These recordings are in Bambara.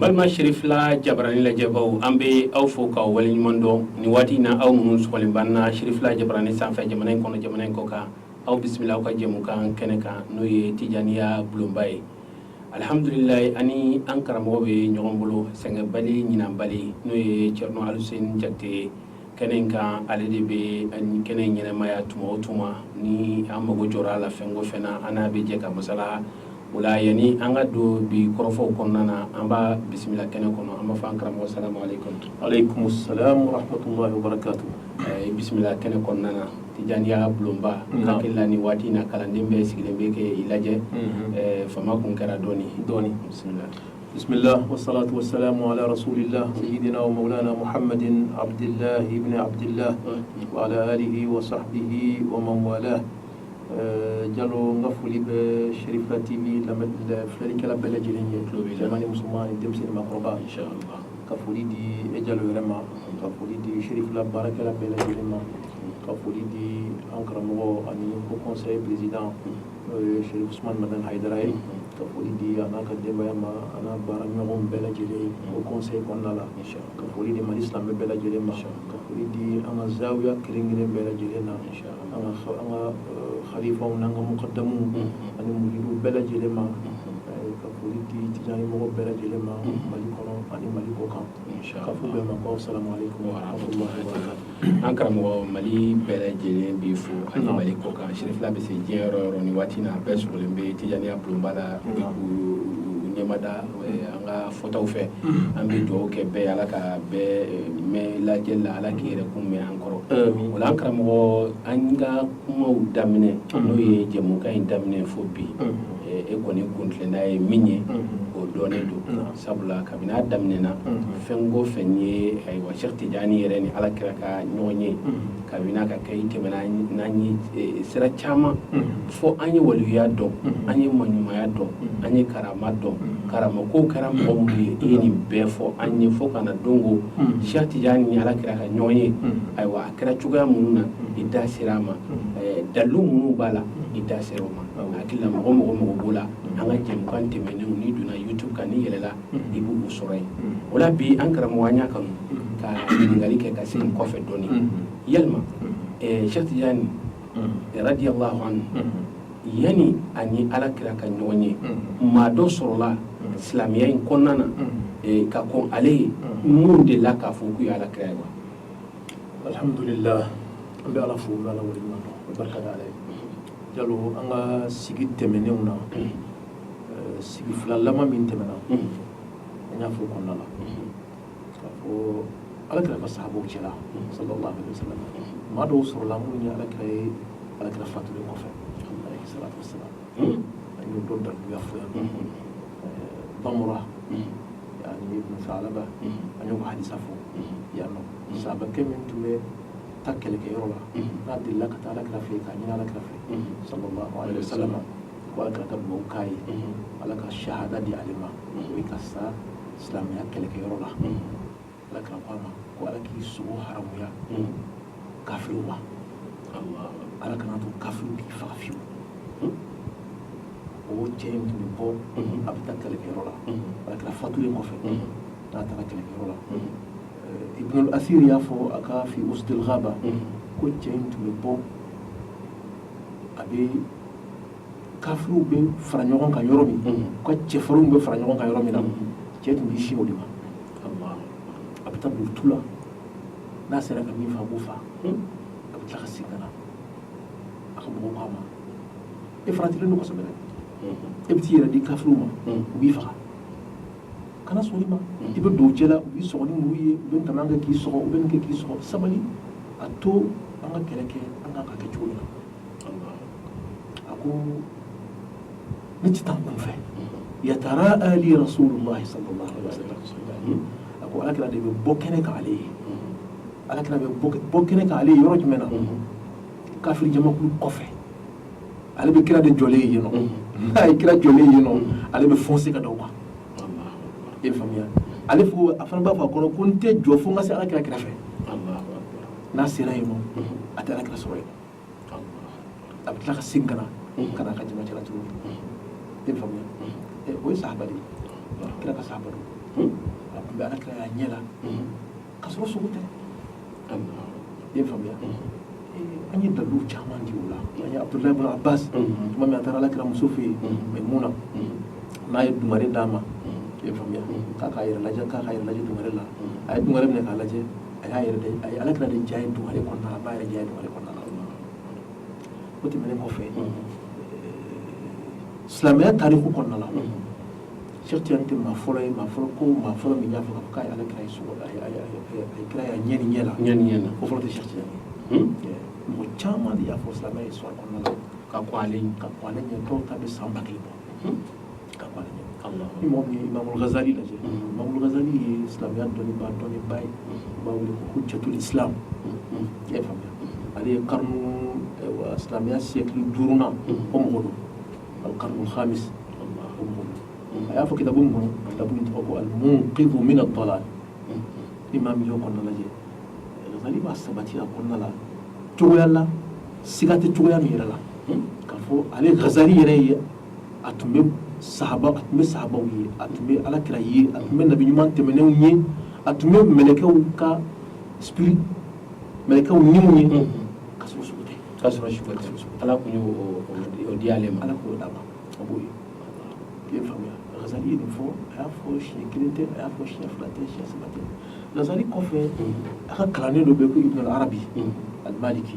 balma Cherif la jabarani la jabaw an bɛ aw fo k'aw waleɲuman dɔn nin waati in na aw minnu sɔgɔlen b'an na Cherif la jabarani sanfɛ jamana in kɔnɔ jamana in kɔ kan aw bisimila aw ka jɛmukan kɛnɛ kan n'o ye Tijaniya bulonba ye alhamdulilayi ani an karamɔgɔ bɛ ɲɔgɔn bolo sɛgɛnbali ɲinanbali n'o ye Cerno Aluseni Jakite ye kɛnɛ in kan ale de bɛ kɛnɛ in ɲɛnɛmaya tuma o tuma ni an mago jɔra a la fɛn o fɛn na an n'a bɛ jɛ ka masala o la yani an ka don bi kɔrɔfɔw kɔnɔna na an b'a bisimila kɛnɛ kɔnɔ an b'a fɔ an karamɔgɔ salamu alaikum. Alaikum salam wa rahmatullahi wa barakatuh. Bisimila kɛnɛ kɔnɔna na Tijaniya bulonba hakili la nin waati in na kalanden bɛɛ sigilen bɛ kɛ i lajɛ fama kun kɛra dɔɔni bisimila. بسم الله والصلاة والسلام على رسول الله سيدنا ومولانا محمد عبد الله ابن عبد الله وعلى آله وصحبه ومن والاه جلو نغفلي بشريف تي في فلك لا بلجيني زماني مسلمان دمسي المقربة إن شاء الله كفولي دي اجلو رما كفولي دي شريف لا بارك لا بلجيني كفولي دي انكرمو اني كونساي بريزيدان شريف عثمان مدن حيدراي كفولي دي انا كدبا يما انا بارنيوم بلجيني كونساي كونالا ان شاء الله كفولي دي مالي اسلام بلجيني ما كفولي دي انا زاويه كرينغين بلجيني ان شاء الله انا خليفه ونanga مقدمو اني مديرو بلجيني ما كفولي دي تجاني مو بلجيني ما مالي كونو اني مالي كوكان ان شاء الله السلام عليكم ورحمه الله وبركاته. an karamɔgɔ Mali bɛɛ lajɛlen b'i fo ani Mali kɔ kan Cherif la bɛ se diɲɛ yɔrɔ yɔrɔ nin waati in na a bɛɛ sɔrɔlen bɛ Tijaniya bulonba la k'u ɲɛmada an ka fɔtaw fɛ an bɛ dugawu kɛ bɛɛ Ala ka bɛɛ mɛn lajɛli la Ala k'i yɛrɛ kun mɛn an kɔrɔ o la an karamɔgɔ an ka kumaw daminɛ n'o ye jɛmukan in daminɛ fo bi e kɔni kuntilenna ye min ye o dɔɔnin don sabula kabini a daminɛna fɛn o fɛn ye ayiwa Cheikh Tijani yɛrɛ ni Alakira ka ɲɔgɔn ye kabini a ka kɛ i tɛmɛna n'an ye sira caman fo an ye waliya dɔn an ye maɲumanya dɔn an ye karama dɔn karamakow kɛra mɔgɔ minnu ye i ye nin bɛɛ fɔ an ye fo ka na don ko Cheikh Tijani ni Alakira ka ɲɔgɔn ye ayiwa a kɛra cogoya minnu na i da sera a ma dalu minnu b'a la i da sera o ma hakili la mɔgɔ b'o la an ka jɛmukan tɛmɛnenw n'i donna YouTube kan n'i yɛlɛla i b'u sɔrɔ yen o la bi an karamɔgɔ an y'a kanu ka ɲininkali kɛ ka segin kɔfɛ dɔɔnin yalima Cheikh Tijani radiyallahu anhu yani ani Alakira ka ɲɔgɔn ye maa dɔ sɔrɔla silamɛya in kɔnɔna na ka kɔn ale ye mun de la k'a fɔ k'u ye Alakira ye wa. alhamdulillah an bɛ Ala fo an bɛ Ala waleɲuman dɔn barika da Ala ye jalo an ka sigi tɛmɛnenw na sigi filalama min tɛmɛna an y'a fɔ kɔnɔna la k'a fɔ Alakira ka sahabaw cɛla sallallahu alaihi wasallam maa dɔw sɔrɔla minnu ye Alakira fatulen kɔfɛ alayhi salatu wassalam an y'o dɔ daluya fɔ yan Bamura yani Ibn Thalaba an y'o ka hadisa fɔ yan nɔ sahabakɛ min tun bɛ ta kɛlɛkɛyɔrɔ la n'a delila ka taa Alakira fɛ k'a ɲini Alakira fɛ sallallahu alaihi wasallam ko Alakira ka dugawu k'a ye Ala ka shahada di ale ma o ye ka sa silamɛya kɛlɛkɛyɔrɔ la Alakira ko a ma ko Ala k'i sogo haramuya kafiriw ma Ala kana to kafiriw k'i faga fiyewu o cɛ in tun bɛ bɔ a bɛ taa kɛlɛkɛyɔrɔ la Alakira fatulen kɔfɛ n'a taara kɛlɛkɛyɔrɔ la Ibn al-Asir y'a fɔ a ka fi Usdil Ghaba ko cɛ in tun bɛ bɔ a bɛ kafiriw bɛ fara ɲɔgɔn kan yɔrɔ min ka cɛfarinw bɛ fara ɲɔgɔn kan yɔrɔ min na cɛ tun bɛ sin o de ma a bɛ taa don tu la n'a sera ka min fɔ a b'o fɔ a bɛ tila ka segin ka na a ka mɔgɔw k'a ma e faratilen don kosɛbɛ dɛ e bɛ t'i yɛrɛ di kafiriw ma u b'i faga kana sɔn i ma i bɛ don cɛ la u b'i sɔgɔ ni muru ye u bɛ tɛmɛ an kɛ k'i sɔgɔ u bɛ nin kɛ k'i sɔgɔ sabali a to an ka kɛlɛ kɛ an kan ka kɛ cogo min na a ko ne tɛ taa kun fɛ yatara ali rasulullahi sallallahu alaihi wasallam a ko Alakira de bɛ bɔ kɛnɛ kan ale ye Alakira bɛ bɔ kɛnɛ kan ale ye yɔrɔ jumɛn na kafiri jamakulu kɔfɛ ale bɛ kira de jɔlen yen nɔ n'a ye kira jɔlen yen nɔ ale bɛ foncer ka da o kan e bɛ faamuya ale fo a fana b'a fɔ a kɔnɔ ko n tɛ jɔ fo n ka se Alakira kɛrɛfɛ n'a sera yen nɔ a tɛ Alakira sɔrɔ yen a bɛ tila ka segin ka na ka n'a ka jama cɛla tuguni e bɛ faamuya o ye sahaba de ye kira ka sahaba don a tun bɛ alakira y'a ɲɛ la ka sɔrɔ sogo tɛ i ye faamuya an ye dalilu caman di o la an ye Abdulahi ibn Abbas tuma min a taara alakira muso fɛ yen Maimuna n'a ye dungare d'a ma i ye faamuya k'a k'a yɛrɛ lajɛ dungare la a ye dungare minɛ k'a lajɛ a ye alakira de diya ye dungare kɔnɔna la a b'a yɛrɛ diya ye dungare kɔnɔna la o tɛmɛnen kɔfɛ silamɛya tariku kɔnɔna la Cheikh Tidiane tɛ maa fɔlɔ ye maa fɔlɔ min y'a fɔ k'a fɔ k'a ye alakira ye sogo a ye kira y'a ɲɛ ni ɲɛ la o fɔlɔ tɛ Cheikh Tidiane mɔgɔ caman de y'a fɔ silamɛya ye sɔrɔ kɔnɔna la ka kɔn ale ɲɛ dɔw ta bɛ san 1000 bɔ ka kɔn ale ɲɛ ni mɔgɔ min ye Imamul Ghazali lajɛ Imamul Ghazali ye silamɛya dɔnniba ye u b'a wele ko Hujjatul Islam i y'a faamuya ale ye karnu silamɛya siècle 5nan o mɔgɔ don al-qarnul khamis o mɔgɔ don a y'a fɔ kitabu min kɔnɔ kitabu min tɔgɔ ko al-munqidhu min ad-dalal ni maa min y'o kɔnɔna lajɛ Ghazali b'a sabati a kɔnɔna la cogoya la siga tɛ cogoya min yɛrɛ la k'a fɔ ale Ghazali yɛrɛ ye a tun bɛ sahabaw ye a tun bɛ alakira ye a tun bɛ nabi ɲuman tɛmɛnenw ye a tun bɛ mɛlɛkɛw ka spirit mɛlɛkɛw niw ye ka sɔrɔ sogo tɛ ala kun y'o di ale ma ala k'o d'a ma a b'o ye i ye faamuya Ghazali ye nin fɔ a y'a fɔ siɲɛ 1 tɛ a y'a fɔ siɲɛ 2 tɛ siɲɛ 3 tɛ Ghazali kɔfɛ a ka kalannen dɔ bɛ ko Ibn al-Arabi al-Maliki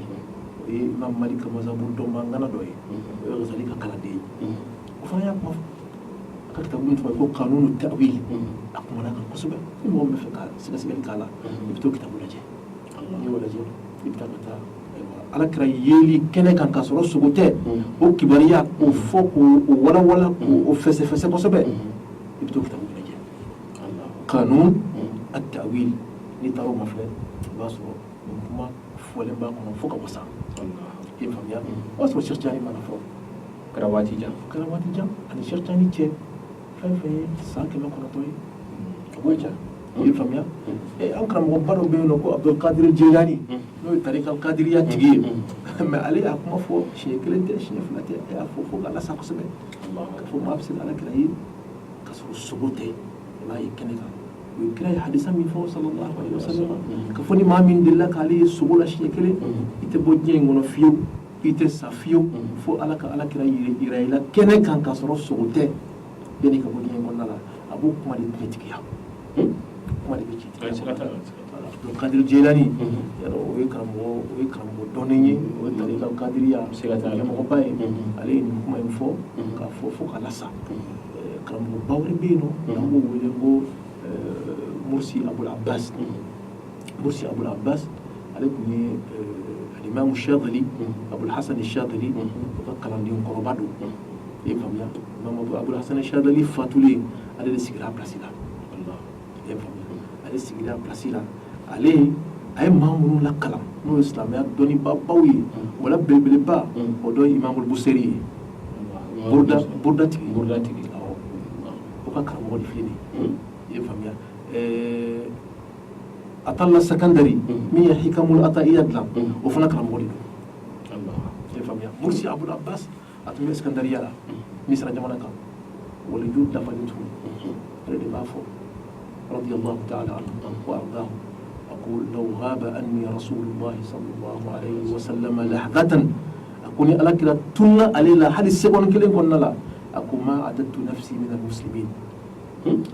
o ye Imam Malik ka mazhabu dɔnbagana dɔ ye o ye Ghazali ka kalanden ye o fana y'a kuma fɔ a ka kitabu min tɔgɔ ko Kanunu Ta'wil a kumana kan kosɛbɛ ni mɔgɔ min bɛ fɛ ka sɛgɛsɛgɛli k'a la i bɛ t'o kitabu lajɛ n'i y'o lajɛ i bɛ taa ka taa alakira yeli kɛnɛ kan ka sɔrɔ sogo tɛ o kibariya k'o fɔ k'o walawala k'o fɛsɛfɛsɛ kosɛbɛ i bɛ t'o kitabu lajɛ Kanun at-Ta'wil n'i taara o ma filɛ i b'a sɔrɔ nin kuma fɔlen b'a kɔnɔ fo ka wasa i ye faamuya o y'a sɔrɔ Cheikh Tidiane mana fɔ kɛra waati jan ani Cheikh Tidiane cɛ fɛn fɛn ye san 900 ye a b'o jan i ye faamuya an karamɔgɔba dɔ bɛ yen nɔ ko Abdul Qadir Jilani n'o ye tarika kadiriya tigi ye mais ale y'a kuma fɔ siɲɛ 1 tɛ siɲɛ 2 tɛ a y'a fɔ fo k'a lasa kosɛbɛ k'a fɔ maa bɛ se ka alakira ye ka sɔrɔ sogo tɛ i b'a ye kɛnɛ kan o ye kira ye hadisa min fɔ sallallahu alaihi wasallam ka fɔ ni maa min delila k'ale ye sogo la siɲɛ 1 i tɛ bɔ diɲɛ in kɔnɔ fiyewu i tɛ sa fiyewu fo ala ka alakira yira i la kɛnɛ kan ka sɔrɔ sogo tɛ yanni ka bɔ diɲɛ in kɔnɔna la a b'o kuma de tigiya kuma de bɛ ci tigiya Qadir Jilani o ye karamɔgɔ dɔnnen ye o ye tarika kadiriya ɲɛmɔgɔba ye ale ye nin kuma in fɔ k'a fɔ fo k'a lasa karamɔgɔba wɛrɛ bɛ yen nɔ n'an b'o wele ko Mursi Abul Abbas ale tun ye Imam Shadhili Abul Hasan Shadhili o ka kalanden kɔrɔba don i ye faamuya Imam Abul Hasan Shadhili fatulen ale de sigira a place la i ye faamuya ale sigira a place la ale a ye maa minnu lakalan n'o ye silamɛya dɔnnibabaw ye o la belebeleba o dɔ ye Imamul Busiri ye Burda tigi o ka karamɔgɔ de filɛ nin ye i ye faamuya Atalla Sakandari min ye Hikamul Ataiya dilan o fana karamɔgɔ de don i ye faamuya Mursi Abul Abbas a tun bɛ Iskandariya la Misra jamana kan waliju dafalen tun ale de b'a fɔ radiyallahu ta'ala anhu wa ardaahu أقول لو غاب أني رسول الله صلى الله عليه وسلم لحظة أكون على كلا تنا عليلا هذه السكون كلين كنا لا أكو ما عددت نفسي من المسلمين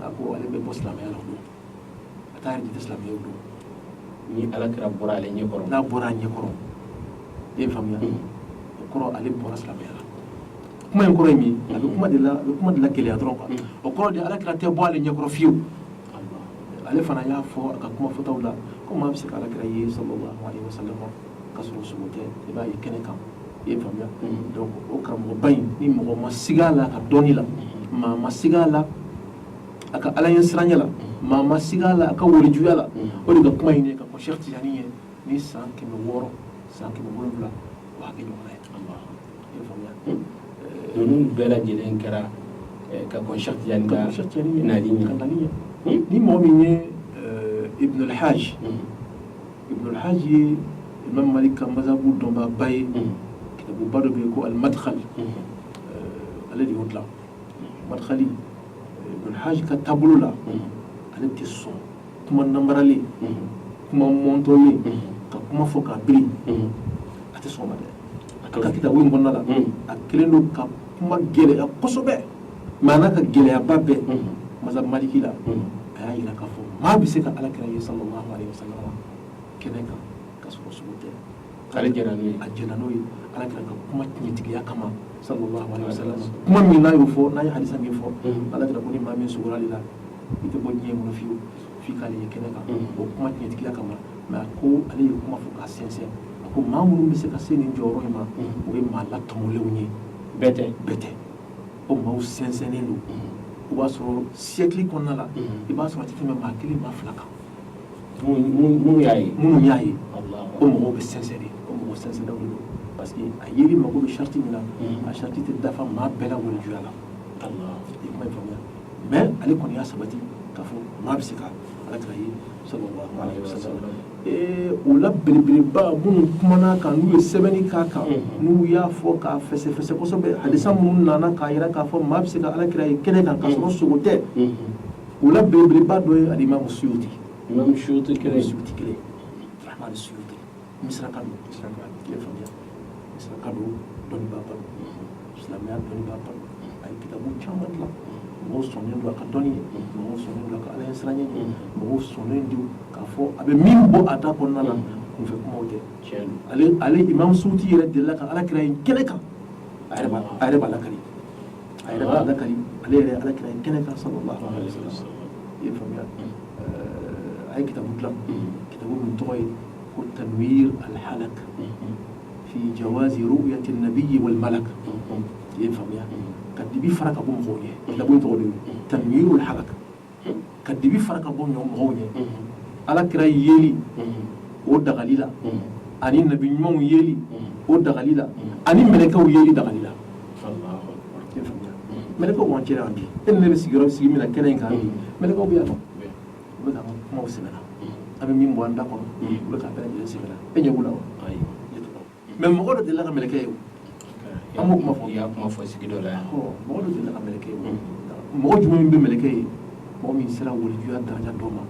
أكو على بمسلم يا لهو أتعرف تسلم يا لهو ni ala kira bɔra ale ɲɛ kɔrɔ n'a bɔra a ɲɛ kɔrɔ i ye faamuya o kɔrɔ ale bɔra silamɛya la kuma in kɔrɔ ye min a bɛ kuma de la gɛlɛya dɔrɔn quoi o kɔrɔ de ala kira tɛ bɔ ale ɲɛ kɔrɔ fiyewu ale fana y'a fɔ a ka kuma fɔtaw la ko maa bɛ se ka alakira ye sallallahu alaihi wasallam ka sɔrɔ sogo tɛ i b'a ye kɛnɛ kan i ye faamuya donc o karamɔgɔba in ni mɔgɔ ma sig'a la a ka dɔnni la maa ma sig'a la a ka ala ɲɛ siranya la maa ma sig'a la a ka walijuya la o de ka kuma in ye ka fɔ Cheikh Tidiane ye ni san 600 san 700 o hakɛ ɲɔgɔnna ye i ye faamuya ninnu bɛɛ lajɛlen kɛra ka kɔn Cheikh Tidiane ka nali ɲɛ ni mɔgɔ min ye Ibn al-Hajj ye Imam Malik ka mazhabu dɔnbagaba ye kitabuba dɔ bɛ yen ko al-Madkhal ale de y'o dilan Madkhali Ibn al-Hajj ka taabolo la ale tɛ sɔn kuma namaralen kuma mɔntɔlen ka kuma fɔ k'a biri a tɛ sɔn ma dɛ a ka kitabu in kɔnɔna la a kɛlen don ka kuma gɛlɛya kosɛbɛ mais a n'a ka gɛlɛyaba bɛɛ masa Maliki la a y'a yira k'a fɔ maa bɛ se ka alakira ye sallallahu alaihi wasallam kɛnɛ kan ka sɔrɔ sugu tɛ ale jɛra n'o ye a jɛra n'o ye alakira ka kuma tiɲɛtigiya kama sallallahu alaihi wasallam kuma min n'a y'o fɔ n'a ye hadisa min fɔ alakira ko ni maa min sugora ale la i tɛ bɔ diɲɛ kɔnɔ fiyewu f'i k'ale ye kɛnɛ kan o kuma tiɲɛtigiya kama mais a ko ale ye kuma fɔ k'a sɛnsɛn a ko maa minnu bɛ se ka se nin jɔyɔrɔ in ma o ye maa latɔmɔlenw ye bɛɛ tɛ o maaw sɛnsɛnnen don o b'a sɔrɔ siècle kɔnɔna la i b'a sɔrɔ a tɛ tɛmɛ maa kelen maa fila kan minnu y'a ye o mɔgɔw bɛ sɛnsɛn de o mɔgɔw sɛnsɛnnaw de don parce que a yeli mago bɛ charte min na a charte tɛ dafa maa bɛɛ la walijuya la i ye kuma in faamuya mais ale kɔni y'a sabati k'a fɔ maa bɛ se ka alakira ye sallallahu alaihi wasallam o la belebeleba minnu kumana kan n'u ye sɛbɛnni k'a kan n'u y'a fɔ k'a fɛsɛfɛsɛ kosɛbɛ hadisa minnu nana k'a yira k'a fɔ maa bɛ se ka alakira ye kɛnɛ kan k'a sɔrɔ sogo tɛ o la belebeleba dɔ ye alimamu Suyuti kelen Rahman Suyuti misiraka don i ye faamuya misiraka don dɔnnibaa ba don silamɛya dɔnnibaa ba don a ye kitabu caman dilan mɔgɔw sɔnnen don a ka dɔnni ye mɔgɔw sɔnnen don a ka ala ɲɛsiranɲɛ ye mɔgɔw sɔnnen don k'a fɔ a bɛ min bɔ a da kɔnɔna na kunfɛ kumaw tɛ ale imamu Suyuti yɛrɛ delila ka alakira ye kɛnɛ kan a yɛrɛ b'a lakari ale yɛrɛ alakira ye kɛnɛ kan sallallahu alaihi wasallam i ye faamuya a ye kitabu dilan kitabu min tɔgɔ ye ko tanwir al-halak fi jawazi ru'yati an-nabiy wal malak i ye faamuya ka dibi fara ka bɔ mɔgɔw ɲɛ kitabu in tɔgɔ de ye tanwir al-halak ka dibi fara ka bɔ mɔgɔw ɲɛ alakira yeli o dagali la ani nabi ɲumanw yeli o dagali la ani mɛlɛkɛw yeli dagali la mɛlɛkɛw b'an cɛ yan bi e ni ne bɛ sigiyɔrɔ sigi min na kɛnɛ in kan bi mɛlɛkɛw bɛ yan nɔ u bɛ ka kumaw sɛbɛnna a bɛ min bɔ an da kɔnɔ u bɛ ka bɛɛ lajɛlen sɛbɛnna e ɲɛ b'u la wa mais mɔgɔ dɔ delila ka mɛlɛkɛ ye o an b'o kuma fɔ i y'a kuma fɔ sigi dɔ la yan mɔgɔ dɔ delila ka mɛlɛkɛ ye o mɔgɔ jumɛn min bɛ mɛlɛkɛ ye mɔgɔ min sera walijuya daraja dɔ ma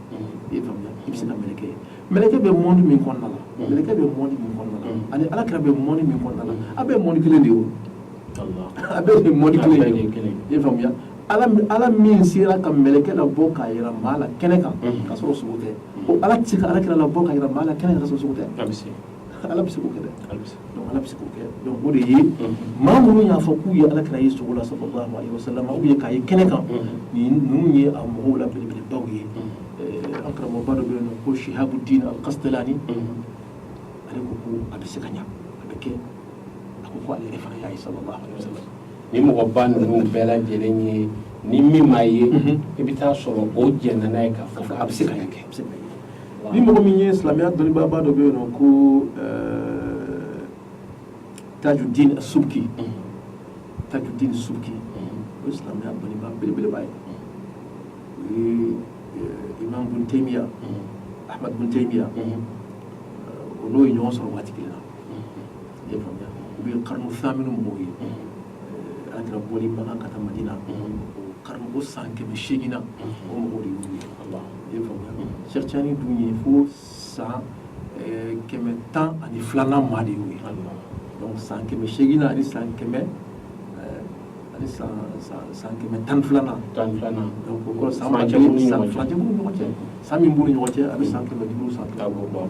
i ye faamuya i bɛ se ka mɛlɛkɛ ye mɛlɛkɛ bɛ monde min kɔnɔna la mɛlɛkɛ bɛ monde min kɔnɔna la ani alakira bɛ monde min kɔnɔna la a bɛɛ monde kelen de ye o a bɛɛ ye monde kelen de ye i ye faamuya ala min sera ka mɛlɛkɛ la bɔ k'a yira maa la kɛnɛ kan ka sɔrɔ sogo tɛ o ala tɛ se ka alakira la bɔ k'a yira maa la kɛnɛ kan ka sɔrɔ sogo tɛ ala bɛ se k'o kɛ dɛ donc ala bɛ se k'o kɛ donc o de ye maa minnu y'a fɔ k'u ye alakira ye sogo la sallallahu alaihi wasallam ou bien k'a ye kɛnɛ kan ninnu ye a mɔgɔw la belebelebaw ye an karamɔgɔba dɔ bɛ yen nɔ ko Shihabuddin al-Qastalani ale ko a bɛ se ka ɲa a bɛ kɛ a ko ale yɛrɛ fana y'a ye sallallahu alaihi wasallam ni mɔgɔba ninnu bɛɛ lajɛlen ye ni min m'a ye i bɛ taa sɔrɔ o jɛnna n'a ye k'a fɔ a bɛ se ka kɛ ni mɔgɔ min ye silamɛya dɔnnibaa dɔ bɛ yen nɔ ko Tajuddin Subki o ye silamɛya dɔnnibaa belebeleba ye o ye Imam Ibn Taymiya Ahmad Ibn Taymiya o n'o ye ɲɔgɔn sɔrɔ waati kelen na i ye faamuya u bɛ karnu thaminu mɔgɔw ye alakira bɔli bagan ka taa Madina o san 800 o mɔgɔw de y'u ye i ye faamuya Cheikh Tidiane dun ye fo san 112 maa de y'u ye donc san 800 ani san 100 ani san 112 donc o kɔrɔ san furancɛ b'u ni ɲɔgɔn cɛ san min b'u ni ɲɔgɔn cɛ a bɛ san 500 san 1000 bɔ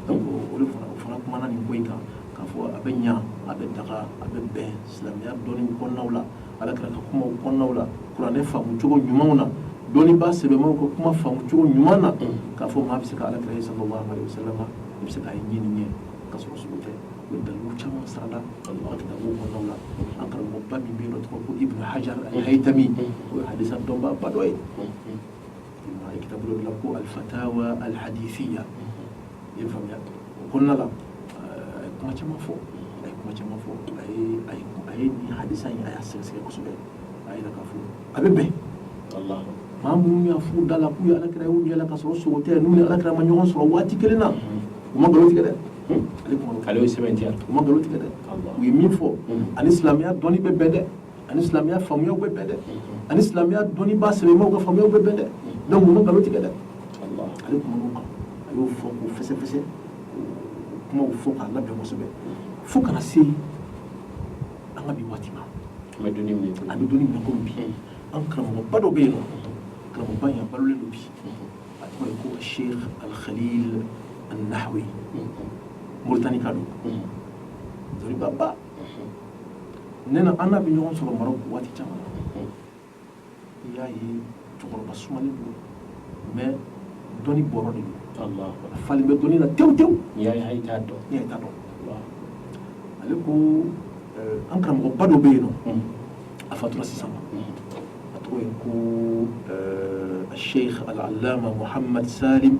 donc o fana kumana nin ko in kan k'a fɔ a bɛ ɲa a bɛ daga a bɛ bɛn silamɛya dɔnni kɔnɔnaw la alakira ka kumaw kɔnɔnaw la kuranɛ faamu cogo ɲumanw na dɔnnibaa sɛbɛnmaw ka kuma faamu cogo ɲuman na k'a fɔ maa bɛ se ka alakira ye sallallahu alaihi wasallam i bɛ se k'a ye ɲini ɲɛ ka sɔrɔ sugu tɛ u ye dalilu caman sarada a kitabu kɔnɔnaw la an karamɔgɔba min bɛ yen nɔ tɔgɔ ko Ibn Hajar al-Haytami o ye hadisa dɔnbaa ba dɔ ye a ye kitabu dɔ dilan ko al-Fatawa al-Hadithiya i ye faamuya o kɔnɔna la a ye kuma caman fɔ a ye nin hadisa in a y'a sɛgɛsɛgɛ kosɛbɛ a yira k'a fɔ a bɛ bɛn maa minnu y'a fɔ da la k'u ye alakira y'u ɲɛ la ka sɔrɔ sogo tɛ n'u ni alakira ma ɲɔgɔn sɔrɔ waati kelen na u ma nkalon tigɛ dɛ ale y'o sɛbɛntiya u ma nkalon tigɛ dɛ u ye min fɔ ani silamɛya dɔnni bɛ bɛn dɛ ani silamɛya faamuyaw bɛ bɛn dɛ ani silamɛya dɔnnibaa sɛbɛmaw ka faamuyaw bɛ bɛn dɛ donc u ma nkalon tigɛ dɛ ale kuma o kan a y'o fɔ k'o fɛsɛfɛsɛ kumaw fɔ k'a labɛn kosɛbɛ fo kana se an ka bi waati ma an bɛ donni minɛ komi bi an karamɔgɔba dɔ bɛ yen nɔ karamɔgɔba in a balolen don bi a tɔgɔ ye ko Sheikh Al-Khalil Al-Nahwi Moritani ka don dɔnnibaa ba ne na an n'a bɛ ɲɔgɔn sɔrɔ Maroc waati caman na i y'a ye cɛkɔrɔba sumalen don mais dɔnni bɔrɔ de don a falen bɛ dɔnni na tewu tewu n'i y'a ye i t'a dɔn ale ko an karamɔgɔba dɔ bɛ yen nɔ a fatura sisan a tɔgɔ ye ko Sheikh Al-Allama Muhammad Salim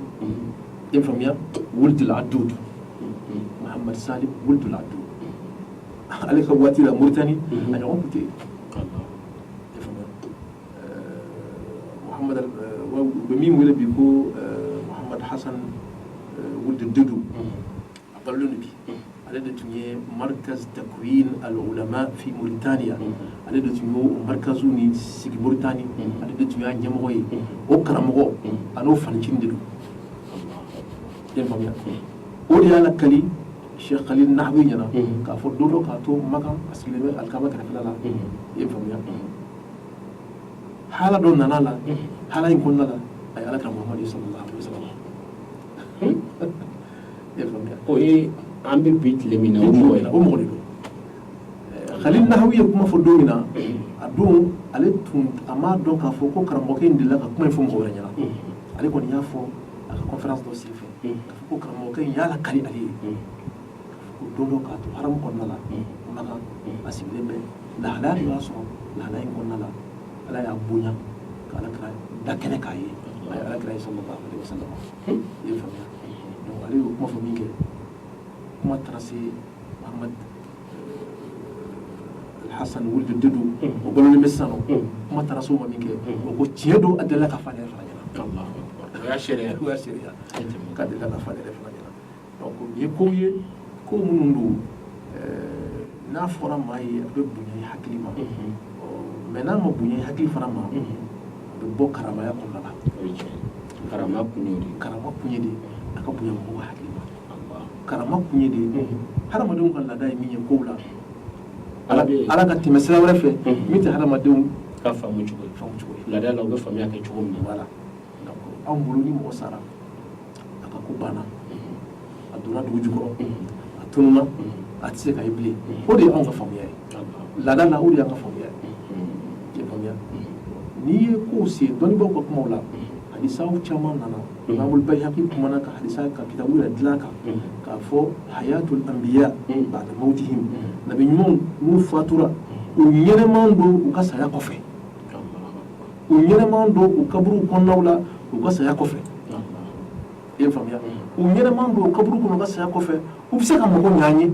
i faamuya Wuld Al-Adoud Muhammad Salim Wuld Al-Adoud ale ka waati la Mauritanie a ɲɔgɔn kun tɛ yen i faamuya Muhammad u bɛ min wele bi ko Muhammad Hassan Wuld Dudu a balolen don bi ale de tun ye markaz takwin al-ulama fi Mauritania ale de tun y'o markazu ni sigi Mauritanie ale de tun y'a ɲɛmɔgɔ ye o karamɔgɔ a n'o fanicini de don i faamuya o de y'a lakali Sheikh Khalil Nahwi ɲɛna k'a fɔ don dɔ k'a to Makan a sigilen bɛ alikaba kɛrɛfɛla la i faamuya hala dɔ nana la hala in kɔnɔna la a ye Alakira Muhamadu sallallahu alaihi wasallam i faamuya o ye an bɛ bi tile min na o mɔgɔ de don Khalil Nahwi ye kuma fɔ don min na a don ale tun a m'a dɔn k'a fɔ ko karamɔgɔkɛ in delila ka kuma in fɔ mɔgɔ wɛrɛ ɲɛna ale kɔni y'a fɔ a ka conférence dɔ senfɛ k'a fɔ ko karamɔgɔkɛ in y'a lakali ale ye ko don dɔ k'a to haramu kɔnɔna la Makan a sigilen bɛ lahalaya dɔ y'a sɔrɔ lahalaya in kɔnɔna la Ala y'a bonya ka Alakira da kɛnɛ k'a ye a ye Alakira ye sallallahu alaihi wasallam i ye faamuya donc ale y'o kuma fɔ min kɛ kuma taara se Muhammad Hassan Wuld Dudu o balolen bɛ sisan nɔ kuma taara se o ma min kɛ o ko tiɲɛ don a delila ka fɔ ale yɛrɛ fana ɲɛna o y'a sariya k'a delila ka fɔ ale yɛrɛ fana ɲɛna donc nin ye kow ye ko minnu don n'a fɔra maa ye a bɛ bonya i hakili ma mais n'a ma bonya i hakili fana ma a bɛ bɔ karamaya kɔnɔna la karama kun ye de a ka bonya mɔgɔw hakili ma karama kun ye de hadamadenw ka laada ye min ye kow la Ala ka tɛmɛ sira wɛrɛ fɛ min tɛ hadamadenw ka faamu cogo ye laada la u bɛ faamuya kɛ cogo min na voilà donc anw bolo ni mɔgɔ sara a ka ko banna a donna dugu jukɔrɔ a tununa a tɛ se ka ye bilen o de ye anw ka faamuya ye laada la o de y'an ka faamuya ye i faamuya n'i ye kow se dɔnnibaw ka kumaw la hadisaw caman nana Imamul Bayhaqi kumana ka hadisa ka kitabu yɛrɛ dilan kan k'a fɔ hayatul anbiya ba'da mawtihim nabi ɲumanw n'u fatura u ɲɛnɛman don u ka saya kɔfɛ u ɲɛnɛman don u kaburuw kɔnɔnaw la u ka saya kɔfɛ i ye faamuya u ɲɛnɛman don u kaburu kɔnɔ u ka saya kɔfɛ u bɛ se ka mago ɲɛ an ye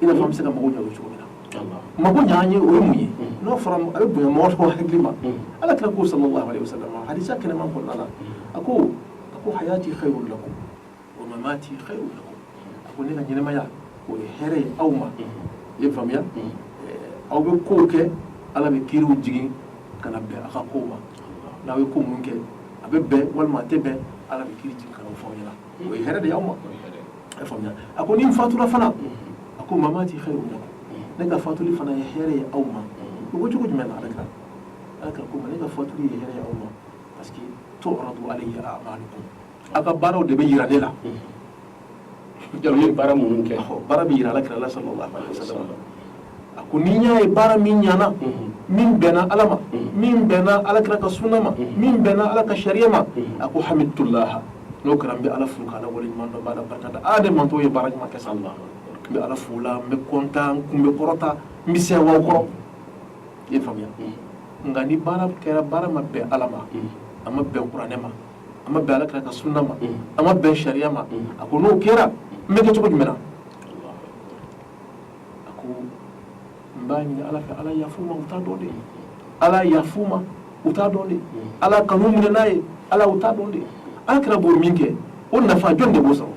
i n'a fɔ an bɛ se ka mago ɲɛ o cogo min na mago ɲɛ an ye o ye mun ye n'o fɔra a bɛ bonya mɔgɔ dɔw hakili ma Alakira ko sallallahu alaihi wasallam hadisa kɛnɛman kɔnɔna la a ko hayati khayrun lakum wa mamati khayrun lakum a ko ne ka ɲɛnɛmaya o ye hɛrɛ ye aw ma i ye faamuya aw bɛ kow kɛ Ala bɛ kiiriw jigin ka na bɛn a ka kow ma n'aw ye ko minnu kɛ a bɛ bɛn walima a tɛ bɛn Ala bɛ kiiri jigin ka n'o fɔ aw ɲɛna o ye hɛrɛ de ye aw ma i ye faamuya a ko ni n fatura fana a ko mamati khayrun lakum ne ka fatuli fana ye hɛrɛ ye aw ma o ko cogo jumɛn na Alakira ko ne ka fatuli ye hɛrɛ ye aw ma parce que tu'radu alayhi a'malukum a ka baaraw de bɛ yira ne la u ye baara minnu kɛ baara bɛ yira Alakira la sallallahu alaihi wasallam a ko ni y'a ye baara min ɲana min bɛnna Ala ma min bɛnna Alakira ka sunna ma min bɛnna Ala ka sariya ma a ko hamidullah n'o kɛra n bɛ Ala fo k'Ala waleɲuman dɔn n b'a la barika da de man t'o ye baara ɲuman kɛ sa n bɛ Ala fo la n bɛ kontaan n kun bɛ kɔrɔta n bɛ sɛgɛn waw kɔrɔ i ye faamuya nka ni baara kɛra baara ma bɛn Ala ma a ma bɛn kuranɛ ma a ma bɛn Alakira ka sunna ma a ma bɛn sariya ma a ko n'o kɛra n bɛ kɛ cogo jumɛn na a ko n b'a ɲini Ala fɛ Ala yafu ma u t'a dɔn de Ala yafu ma u t'a dɔn de Ala kanu minɛ n'a ye Ala u t'a dɔn de Alakira b'o min kɛ o nafa jɔn de b'o sɔrɔ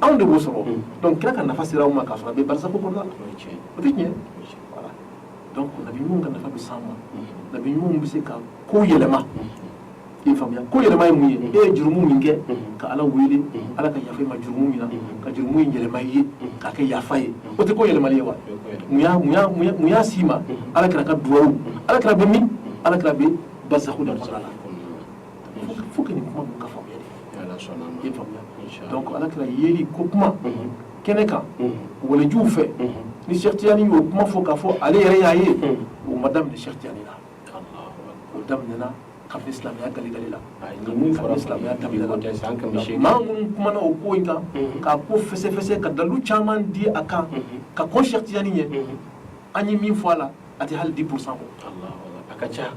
anw de b'o sɔrɔ donc kira ka nafa sera aw ma k'a sɔrɔ a bɛ barisako kɔnɔna la o tɛ tiɲɛ voilà donc nabi ɲumanw ka nafa bɛ s'an ma nabi ɲumanw bɛ se ka ko yɛlɛma i faamuya ko yɛlɛma ye mun ye e ye jurumu min kɛ ka ala wele ala ka yafa i ma jurumu min na ka jurumu in yɛlɛma i ye k'a kɛ yafa ye o tɛ ko yɛlɛmali ye wa mun y'a s'i ma ala kɛra ka duwawu ala kɛra bɛ min ala kɛra bɛ bazaku de kɔnɔna la fo que nin kuma ninnu ka faamuya de i faamuya donc ala kɛra yeli ko kuma kɛnɛ kan walejuw fɛ ni Cheikh Tidiane y'o kuma fɔ k'a fɔ ale yɛrɛ y'a ye o ma daminɛ Cheikh Tidiane la o daminɛna kabini silamɛya galigale la kabini silamɛya daminɛ la maa minnu kumana o ko in kan k'a ko fɛsɛfɛsɛ ka dalilu caman di a kan ka kɔn Cheikh Tidiane ɲɛ an ye min fɔ a la a tɛ hali 10% bɔ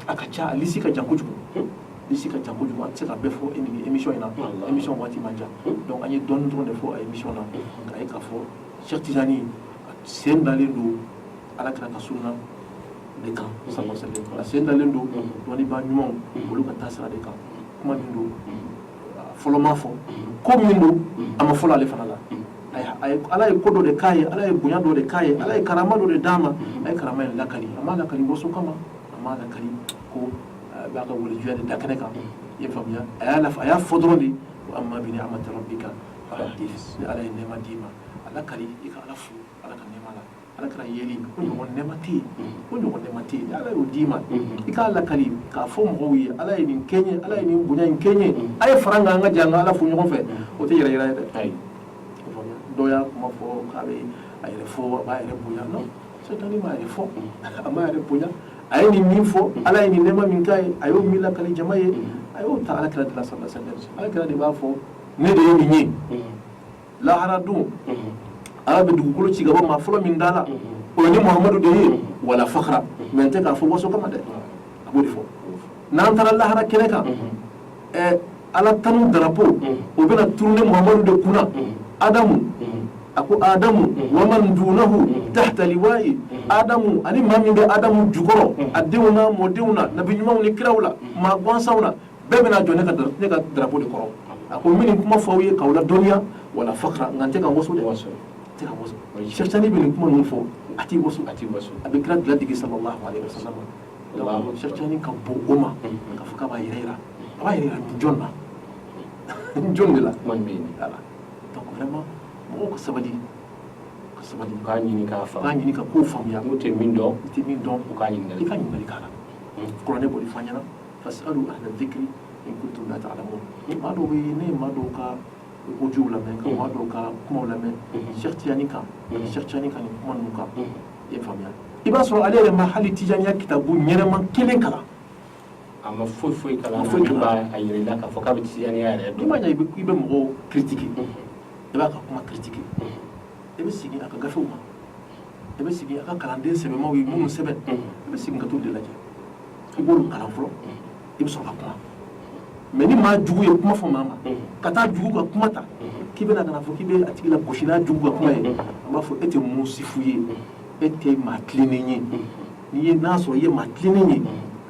a ka ca a lisi ka jan kojugu lisi ka jan kojugu an tɛ se ka bɛɛ fɔ émission in na émission waati man jan donc an ye dɔɔni dɔrɔn de fɔ a émission na k'a ye k'a fɔ Cheikh Tidiane sen dalen don ala kira ka sunna de kan a sen dalen don dɔnnibaa ɲumanw olu ka taasira de kan kuma min don fɔlɔ ma fɔ ko min don a ma fɔlɔ ale fana la ala ye ko dɔ de k'a ye ala ye bonya dɔ de k'a ye ala ye karama dɔ de d'a ma a ye karama in lakali a m'a lakali waso kama a m'a lakali ko b'a ka walejuya de da kɛnɛ kan i ye faamuya a y'a fɔ dɔrɔn de ko amma bi ni'mati rabbika fahaddith ni ala ye nɛɛma d'i ma a lakali i ka ala fo ala ka nɛɛma la ala kɛra yeli o ɲɔgɔn nɛɛma tɛ yen o ɲɔgɔn nɛɛma tɛ yen ala y'o d'i ma i k'a lakali k'a fɔ mɔgɔw ye ala ye nin kɛ n ye ala ye nin bonya in kɛ n ye a ye fara n kan an ka jɛ an ka ala fo ɲɔgɔn fɛ o tɛ yɛrɛ yira ye dɛ dɔw y'a kuma fɔ k'a bɛ a yɛrɛ fɔ a b'a yɛrɛ bonya non Sɛtani m'a yɛrɛ fɔ a m'a yɛrɛ bonya a ye nin min fɔ ala ye nin nɛɛma min k'a ye a y'o min lakali jama ye a y'o ta ala kɛra de la sallallahu alaihi wasallam ala kɛra de b'a fɔ ne de ye nin ye lahara don ala bɛ dugukolo ci ka bɔ maa fɔlɔ min da la o ye ni Muhamadu de ye wala fakhra mais n tɛ k'a fɔ waso kama dɛ a b'o de fɔ n'an taara lahara kɛnɛ kan ala tanu darapo o bɛna turu ni Muhamadu de kunna Adamu a ko Adamu wa man dunahu tahta liwa'i Adamu ani maa min bɛ Adamu jukɔrɔ a denw na mɔdenw na nabi ɲumanw ni kiraw la maa gansanw na bɛɛ bɛna jɔ ne ka darapo de kɔrɔ a ko n bɛ nin kuma fɔ aw ye k'aw ladɔnniya wala fakhra nka n tɛ ka waso dɛ tɛ ka waso Cheikh Tidiane bɛ nin kuma ninnu fɔ a t'i waso a bɛ kira diladigi sallallahu alaihi wasallam donc Cheikh Tidiane ka bon o ma k'a fɔ k'a b'a yɛrɛ yira a b'a yɛrɛ yira jɔn na jɔn de la voilà donc vraiment mɔgɔw ka sabali u k'a ɲini ka kow faamuya n'u tɛ min dɔn u k'a ɲininkali k'a la kuranɛ b'o de fɔ an ɲɛna fasalu ahla dhikri in kuntum la ta'lamun maa dɔw bɛ yen ne ye maa dɔw ka audio lamɛn ka maa dɔw ka kumaw lamɛn Cheikh Tidiane kan nin kuma ninnu kan i ye faamuya i b'a sɔrɔ ale yɛrɛ ma hali tijaniya kitabu ɲɛnɛma kelen kalan a ma foyi kalan min b'a yɛrɛ la k'a fɔ k'a bɛ tijaniya yɛrɛ dɔn i ma ɲɛ i bɛ mɔgɔw critiquer i b'a ka kuma critiquer i bɛ segin a ka gafew ma i bɛ segin a ka kalanden sɛbɛnmaw ye minnu sɛbɛn i bɛ segin ka t'o de lajɛ i b'olu kalan fɔlɔ i bɛ sɔrɔ ka kuma mais ni maa jugu ye kuma fɔ maa ma ka taa jugu ka kuma ta k'i bɛna ka na fɔ k'i bɛ a tigi la gosi n'a jugu ka kuma ye an b'a fɔ e tɛ musifu ye e tɛ maa tilennen ye n'a sɔrɔ i ye maa tilennen ye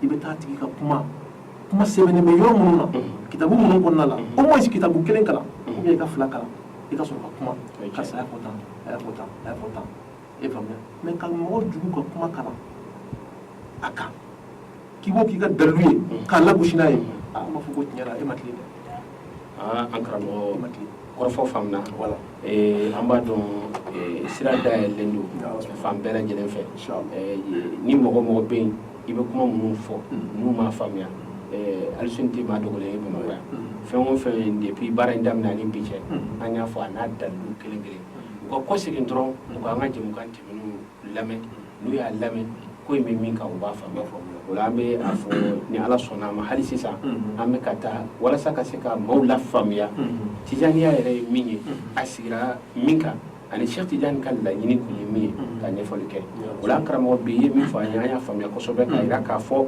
i bɛ taa tigi ka kuma sɛbɛnnen bɛ yɔrɔ minnu na kitabu minnu kɔnɔna la au moins kitabu kelen kalan ou bien i ka fila kalan i ka sɔrɔ ka kuma karisa a y'a fɔ tan e faamuya mais ka mɔgɔ jugu ka kuma kalan a kan k'i b'o k'i ka dalilu ye k'a lagosi n'a ye an b'a fɔ ko tiɲɛ la e ma tile dɛ an karamɔgɔ kɔrɔfɔ faamuna an b'a dɔn sira dayɛlɛlen don fan bɛɛ lajɛlen fɛ ni mɔgɔ bɛ yen i bɛ kuma minnu fɔ n'u m'a faamuya hali sini tɛ maa dogolen ye Bamakɔ yan fɛn o fɛn depuis baara in daminɛ ani bi cɛ an y'a fɔ a n'a dalilu kelen u ka kɔsegin dɔrɔn u ka an ka jɛmukan tɛmɛnenw lamɛn n'u y'a lamɛn ko in bɛ min kan u b'a faamuya o la an bɛ a fɔ ni Ala sɔnna a ma hali sisan an bɛ ka taa walasa ka se ka maaw lafaamuya tijaniya yɛrɛ ye min ye a sigira min kan ani Cheikh Tidiane ka laɲini kun ye min ye ka ɲɛfɔli kɛ o la an karamɔgɔ bi ye min fɔ an ye an y'a faamuya kosɛbɛ k'a jira k'a fɔ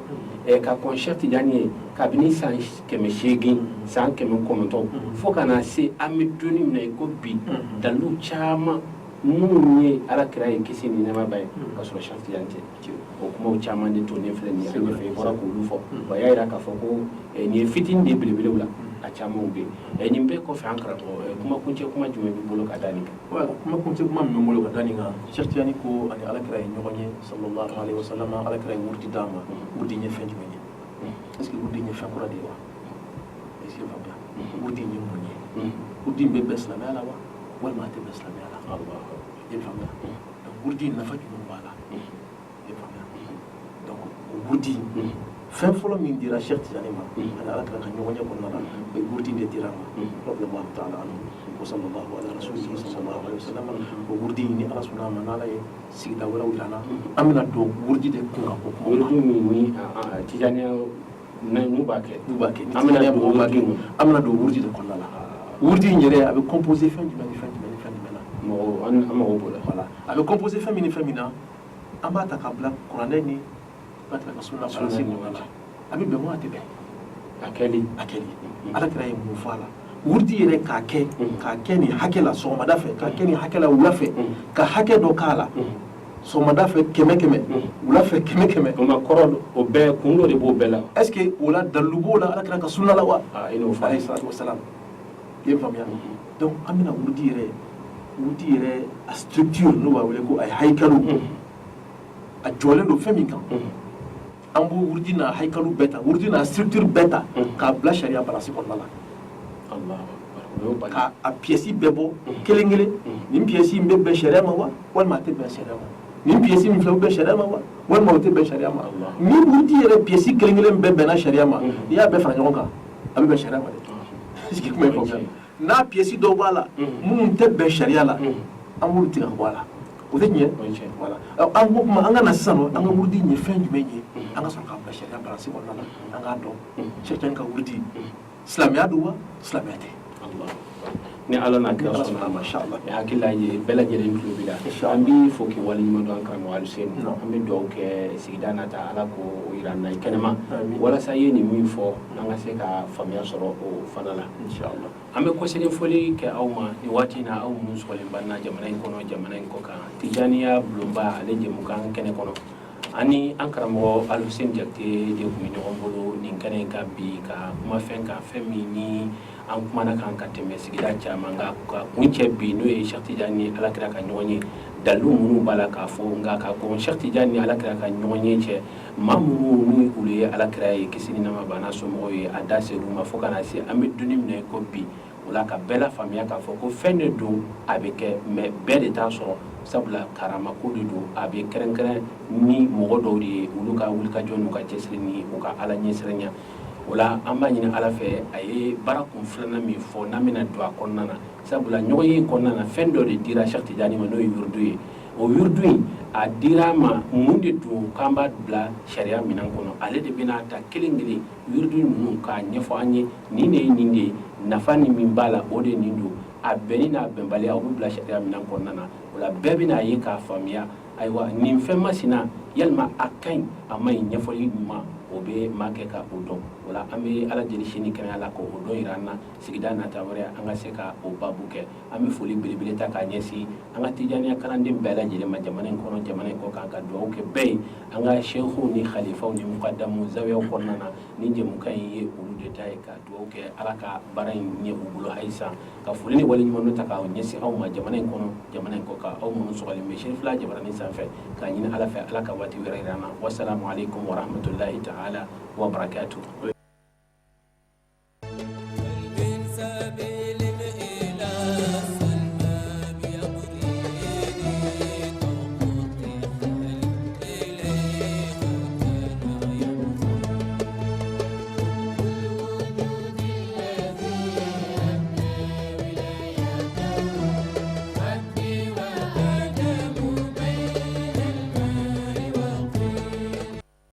ka kɔn Cheikh Tidiane ye kabini san 800 san 900 fo ka na se an bɛ donni min na i ko bi dalilu caman minnu ye ala kira ye kisi ni nɛɛma ba ye ka sɔrɔ Cheikh Tidiane tɛ o kumaw caman de tonnen filɛ nin ye an ɲɛfɛ i bɔra k'olu fɔ wa y'a jira k'a fɔ ko nin ye fitini de belebelew la a a camanw bɛ yen nin bɛɛ kɔfɛ an karamɔgɔ kuma kuncɛ kuma jumɛn b'i bolo ka da nin kan. Voilà, kuma kuncɛ kuma min bɛ n bolo ka da nin kan Cheikh Tidiane ko ani alakira ye ɲɔgɔn ye sallallahu alaihi wa sallam alakira ye wurudi d'a ma wurudi in ye fɛn jumɛn ye est-ce que wurudi in ye fɛn kura de ye wa est-ce que faamuya wurudi in ye mun ye wurudi in bɛ bɛn silamɛya la wa walima a tɛ bɛn silamɛya la i ye faamuya donc wurudi in nafa jumɛn b'a la i ye faamuya donc wurudi fɛn fɔlɔ min dira Cheikh Tidiane ma ani alakira ka ɲɔgɔnye kɔnɔna la o ye wurudi in de dira ma radiyallahu ta'ala anhu wa sallallahu ala rasulihi sallallahu alaihi wa sallam o wurudi in ni ala sɔnna ma n'ala ye sigida wɛrɛw yira an na an bɛna don wurudi de kun kan o kuma wurudi min ni Tidiane n'u b'a kɛ an bɛna don wurudi de kɔnɔna la wurudi in yɛrɛ a bɛ composé fɛn jumɛn ni fɛn jumɛn ni fɛn jumɛn na an mago b'o la voilà a bɛ composé fɛn min ni fɛn min na an b'a ta k'a bila kuranɛ ni ka sunna balansi ɲɔgɔn la a bɛ bɛn wa a tɛ bɛn a kɛli alakira ye mun fɔ a la wurudi yɛrɛ k'a kɛ nin hakɛ la sɔgɔmada fɛ k'a kɛ nin hakɛ la wula fɛ ka hakɛ dɔ k'a la sɔgɔmada fɛ 100 wula fɛ 100 o ma kɔrɔ o bɛɛ kun dɔ de b'o bɛɛ la est-ce que o la dalilu b'o la alakira ka sunna la wa i n'o fɔ alayhi salatu wasalam i ye faamuya donc an bɛna wurudi yɛrɛ a structure n'o b'a wele ko a ye hayikalu a jɔlen don fɛn min kan an b'o wurudi n'a hayikalu bɛɛ ta wurudi n'a structure bɛɛ ta k'a bila sariya balansi kɔnɔna la ka a pièce bɛɛ bɔ kelen kelen nin pièce in bɛ bɛn sariya ma wa walima a tɛ bɛn sariya ma nin pièce min filɛ o bɛ sariya ma wa walima o tɛ bɛn sariya ma ni wurudi yɛrɛ pièce kelen kelen bɛɛ bɛnna sariya ma n'i y'a bɛɛ fara ɲɔgɔn kan a bɛ bɛn sariya ma dɛ est-ce que kuma ye faamuya n'a pièce dɔw b'a la minnu tɛ bɛn sariya la an b'olu tigɛ ka bɔ a la o tɛ tiɲɛ voilà an ko kuma an ka na sisan an ka wurudi ye fɛn jumɛn ye an ka sɔrɔ k'a bila sariya balansi kɔnɔna la an k'a dɔn Cheikh Tidiane ka wurudi silamɛya don wa silamɛya tɛ ni ala n'a kira sɔnna ma hakilila ye bɛɛ lajɛlen tulo b'i la an b'i fo k'i waleɲuman dɔn an karamɔgɔ Aluseni an bɛ dugawu kɛ sigida n'a ta ala k'o yira an na i kɛnɛma walasa i ye nin min fɔ an ka se ka faamuya sɔrɔ o fana la an bɛ kɔsegin fɔli kɛ aw ma nin waati in na aw minnu sɔgɔlenba na jamana in kɔnɔ jamana in kɔ kan Tijaniya bulonba ale jɛmukan kɛnɛ kɔnɔ ani an karamɔgɔ Aluseni Jakite de tun bɛ ɲɔgɔn bolo nin kɛnɛ in kan bi ka kumafɛn kan fɛn min ni an kumana kan ka tɛmɛ sigida caman ka kun cɛ bi n'o ye Cheikh Tidiane ni alakira ka ɲɔgɔn ye dalilu minnu b'a la k'a fɔ nka ka kɔn Cheikh Tidiane ni alakira ka ɲɔgɔn ye cɛ maa minnu ni olu ye alakira ye kisi ni nɛɛma b'a n'a somɔgɔw ye a da ser'u ma fo ka na se an bɛ donni min na i ko bi o la ka bɛɛ lafaamuya k'a fɔ ko fɛn de don a bɛ kɛ mais bɛɛ de t'a sɔrɔ sabula karama ko de don a bɛ kɛrɛnkɛrɛn ni mɔgɔ dɔw de ye olu ka wulikajɔ n'u ka cɛsiri ni u ka ala ɲɛsiranya o la an b'a ɲini ala fɛ a ye baara kun filanan min fɔ n'an bɛna don a kɔnɔna na sabula ɲɔgɔn ye kɔnɔna na fɛn dɔ de dira Cheikh Tidiane ma n'o ye wirdu ye o wirdu in a dira ma mun de don k'an b'a bila sariya minɛn kɔnɔ ale de bɛna ta kelen kelen wirdu ninnu k'a ɲɛfɔ an ye nin de ye nin de ye nafa ni min b'a la o de nin don a bɛnni n'a bɛnbaliya o bɛ bila sariya minɛn kɔnɔna na o la bɛɛ bɛna ye k'a faamuya ayiwa nin fɛn masina yalima a ka ɲi a ma ɲi ɲɛfɔli ɲuman o bɛ maa kɛ ka o dɔn o la an bɛ ala deli sini kɛnɛya la k'o dɔn yira an na sigida nata wɛrɛ an ka se ka o baabu kɛ an bɛ foli belebele ta k'a ɲɛsin an ka Tijaniya kalanden bɛɛ lajɛlen ma jamana in kɔnɔ jamana in kɔ kan ka dugawu kɛ bɛɛ ye an ka sehuw ni khalifaw ni mukadamu zawiyaw kɔnɔna na ni jɛmukan in ye olu de ta ye ka dugawu kɛ ala ka baara in ɲɛ u bolo halisa ka foli ni waleɲuman dɔ ta k'aw ɲɛsin aw ma jamana in kɔnɔ jamana in kɔ kan aw minnu sɔgɔlen bɛ Serifila jabaranin sanfɛ k'a ɲini ala fɛ ala ka waati wɛrɛ yira an na wasalamu alaikum wa rahmatulahi ta'ala wa barakatuh.